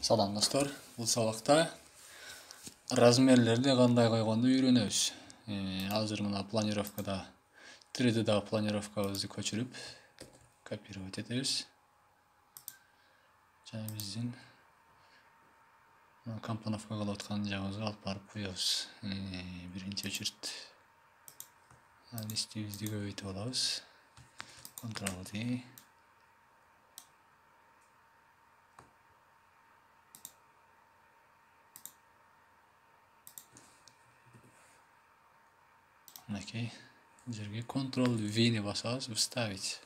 Салам достор, бул сабакта размерлерди кандай койгонду үйрөнөбүз. Азыр мына планировкада 3D'дагы планировкабызды көчүрүп копировать этебиз. Жана биздин компоновка кылып аткан жагыбызга алып барып коебуз. Биринчи очередь листибизди көбөйтүп алабыз. Ctrl+D. Мынакей, жерге Ctrl+V басабыз, вставить.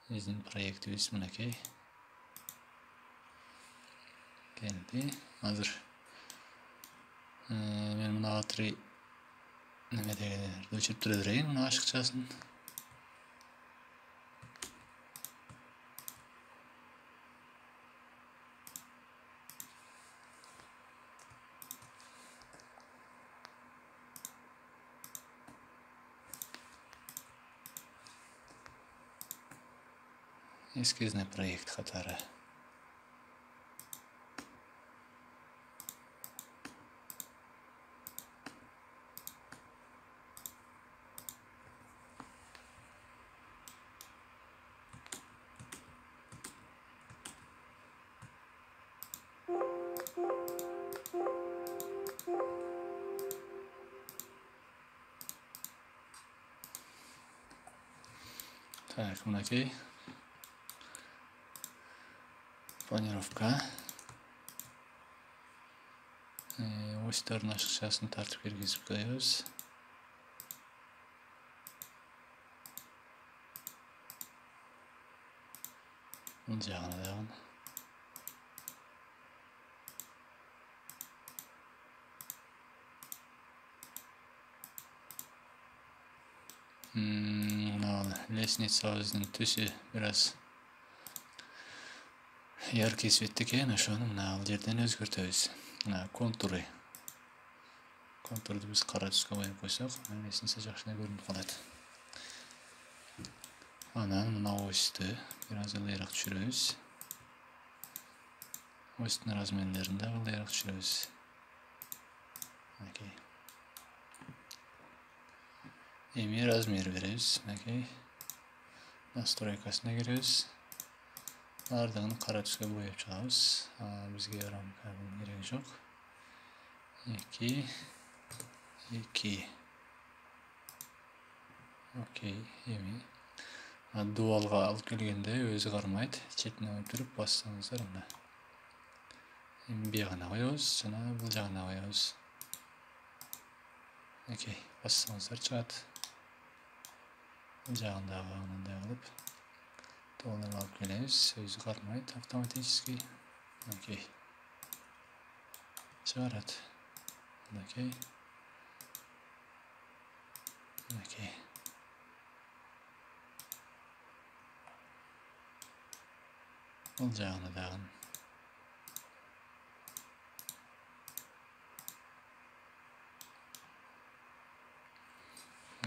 Биздин проектибиз мынакей. Келди. Азыр мен мына A3 немедегилерди өчүрүп берейин, мына ашыкчасын. Эскизный проект катары. Так, мынакей. Планировка. Осьтардын ашыкчасын тартып киргизип коебуз. Бул жагына дагы. Лестницабыздын түсү бираз яркий цветте экен, ошону мына бул жерден өзгөртөбүз. Мына контурду биз кара түскө боеп койсок, лестница жакшыраак көрүнүп калат. Анан мына осьту бираз ылыйраак түшүрөбүз. Осьтун размерлерин да ылыйраак түшүрөбүз. Окей. Эми размер беребиз. Окей. Настройкасына киребиз. Бардыгын кара түскө боеп чыгабыз. Бизге рамканын кереги жок. 2. Окей, эми дуалга алып келгенде өзү кармайт. Четине өтүрүп бассаңыздар мына. Эми бuyагына коебуз, жана бул жагына коебуз. Окей, бассаңыздар чыгат. Бул жагындагы мындай кылып дуалга алып келебиз. Өзү кармайт автоматически. Окей. Чыгарат. Окей. Окей. Бул жагына дагы.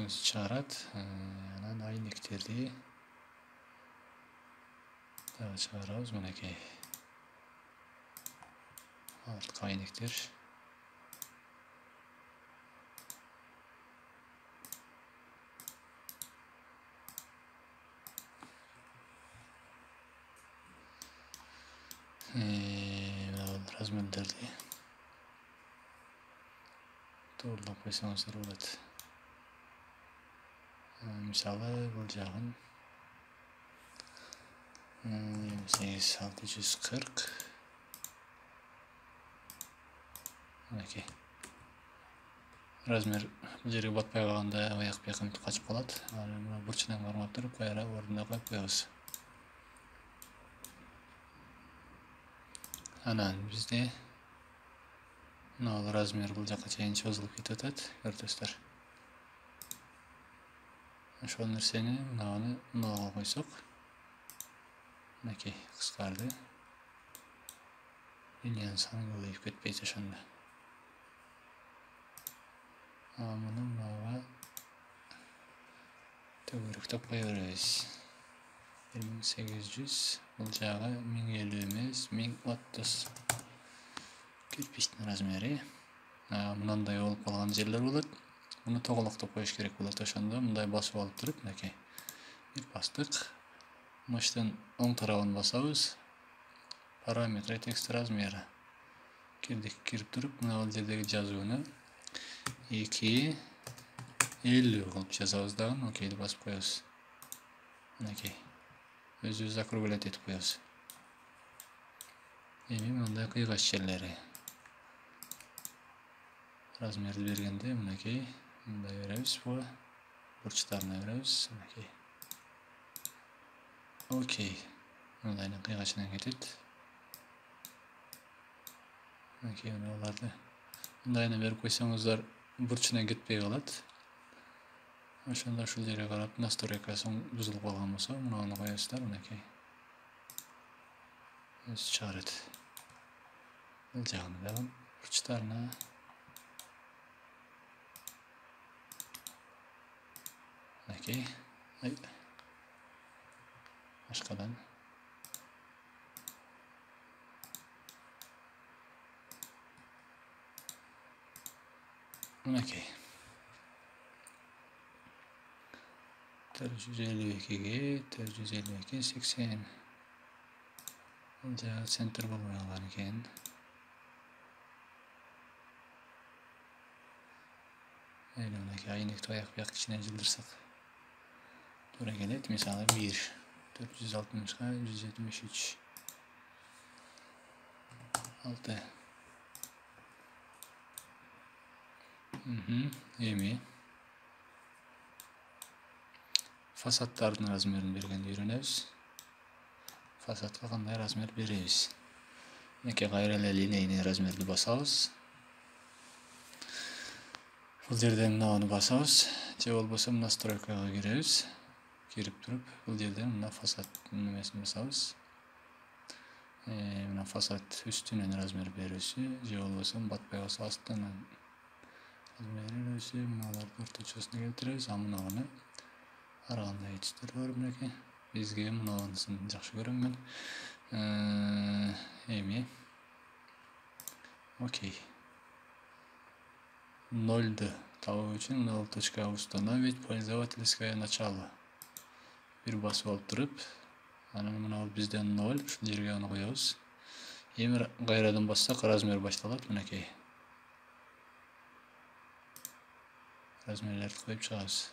Өзү чыгарат. Анан айнектерди дагы чыгарабыз, мынакей. Артка айнектер. Размерлерди туурлап койсоңуздар болот. Мисалы, бул жагын 640. Окей. Размер бул жерге батпай калганда аяк бияка качып калат. Мына бурчунан кармап туруп, кайра ордуна коюп коебуз. Анан бизде мына размер бул жака чейин чозулуп кетип атат, көрдүңүздөр. Ошол нерсени мынага койсок, мынакей кыскарды. Линиянын саны көбөйүп кетпейт ошондо. Муну мынага төгөрүктөп кое беребиз. 1800, бул жагы 1050 эмес, 1030 кирпичтин размери. Мынандай болуп калган жерлер болот. Муну тоголоктоп коюш керек болот. Ошондо мындай басып алып туруп, мынакей. Бир бастык. Мыштын оң тарабын басабыз. Параметры, текст размери. Кирип туруп, мына бул жердеги жазууну 250 кылып жазабыз дагы. Окейди басып коебуз. Мынакей. Өзүбүз округлять этип коебуз. Эми мындай кыйгач жерлери. Размерди бергенде мынакей. Мындай беребиз буга. Бурчтарына беребиз. Мынакей. Окей. Мындайдын кыйгачынан кетет. Мынакей мыналарды. Мындайына берип койсоңуздар бурчуна кетпей калат. Ошондо ушул жерге карап настройкасы бузулуп калган болсо, мунуну коесуздар, мынакей. Өзү чыгарат. Бул жагына дагы бурчтарына. Мынакей. Башкадан. Мынакей. 452'ye 452 80. Жагы центр болбой калган экен. Мынакей айнекти аяк кичине жылдырсак туура келет. Мисалы 1 460 173 6. Эми фасадтардын размерин бергенди үйрөнөбүз. Фасадка кандай размер беребиз? Мынакей кайра эле линейный размерди басабыз. Бул жерден мынаны басабыз. Же болбосо настройкага киребиз. Кирип туруп, бул жерден мына фасад немесин басабыз. Мына фасад үстүнөн размер берүүсү, же болбосо батпай калса астынан размер берүүсү, мыналарды орточосуна келтиребиз. Мунуну ар кандай түстөр бар мынакей. Бизге мунусын жакшы көрөм мен. Эми окей. 0ды табуу үчүн мына бул точка установить пользовательское начало. Бир басып алып туруп, анан мына бул бизден 0, ушул жерге аны коебуз. Эми кайрадан бассак размер башталат, мынакей. Размерлерди коюп чыгабыз.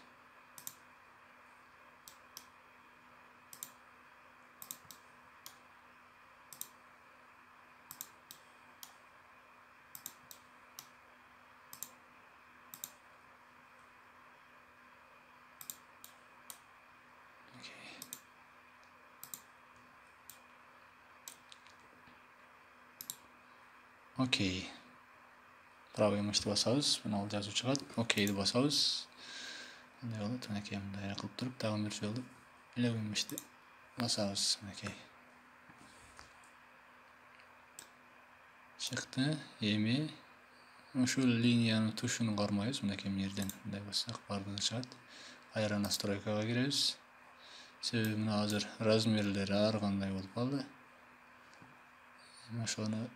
Окей. Правый мышты басабыз, мына жазуу чыгат. Окейди басабыз. Мындай болот, мынакей мындай кылып туруп, дагы бир жолу левый мышты басабыз, мынакей. Чыкты. Эми ушул линиянын тушун кармайбыз, мынакей жерден мындай бассак бардыгы чыгат. Кайра настройкага киребиз. Себеби мына азыр размерлери ар кандай болуп калды. Ошону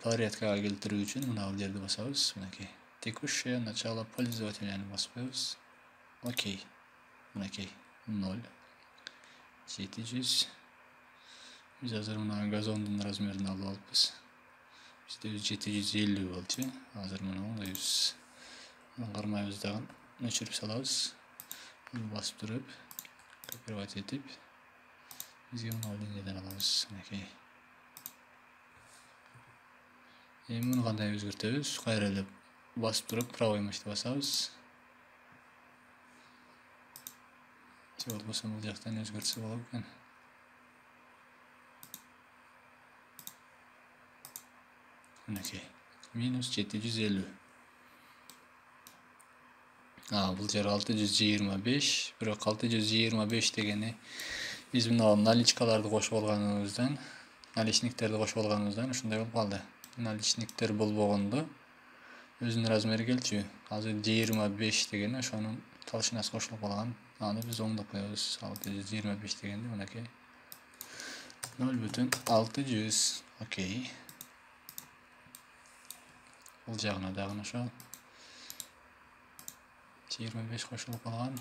порядкага келтирүү үчүн мына бул жерди басабыз, мынакей. Текущее начало пользователя басып коебуз. Окей. Мынакей 0 700. Биз азыр мына газондун размерин алып алыпбыз. Бизде 750 болчу. Азыр муну оңдойбуз. Муну кармайбыз дагы өчүрүп салабыз. Басып туруп, копировать этип, бизге мына линиядан алабыз, мынакей. Эми муну кандай өзгөртөбүз? Кайра эле басып туруп, правый мышты басабыз. Же болбосо бул жактан өзгөртсө болот экен. Мынакей. Минус 750. Бул жер 625. Бирок 625 дегени биз мына наличкаларды кошуп алганыбыздан, наличниктерди кошуп алганыбыздан ушундай болуп калды. Наличниктер болбогондо өзүнүн размери келчү. Азыр 25 дегени ошонун толщинасы кошулуп калган. Аны биз оңдоп коебуз. 625 дегенде мынакей. 0,600. Okey. Бұл жағына дағын ошол 25 қошылып қалған.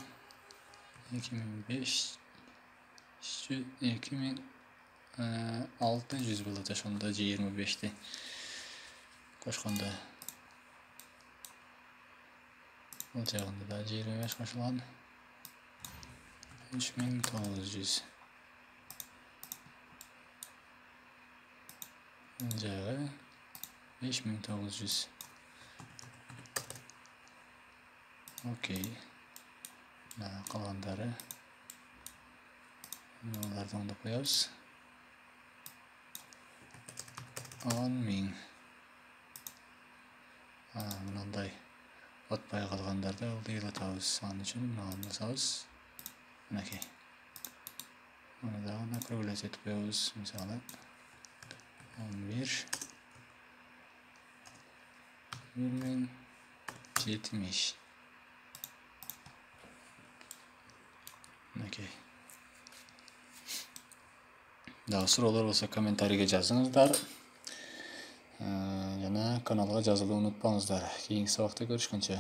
2600 болады ошондо 25-ти кошкондо. Бұл жағында да 25 қошылған. 3900. Бұл жағы 5900. Окей. Қалғандары оларды оңдап қоябыз. 10.000. Мынандай отпай қалғандарды ылдыйлатабыз. Анын үчүн мынаны басабыз. Мынакей. Муну дагы округлять этип коебуз. Мисалы 11.070. Окей. Дагы суроолор болсо комментарийге жазыңыздар. Жана каналга жазылууну унутпаңыздар. Кийинки сабакта көрүшкөнчө.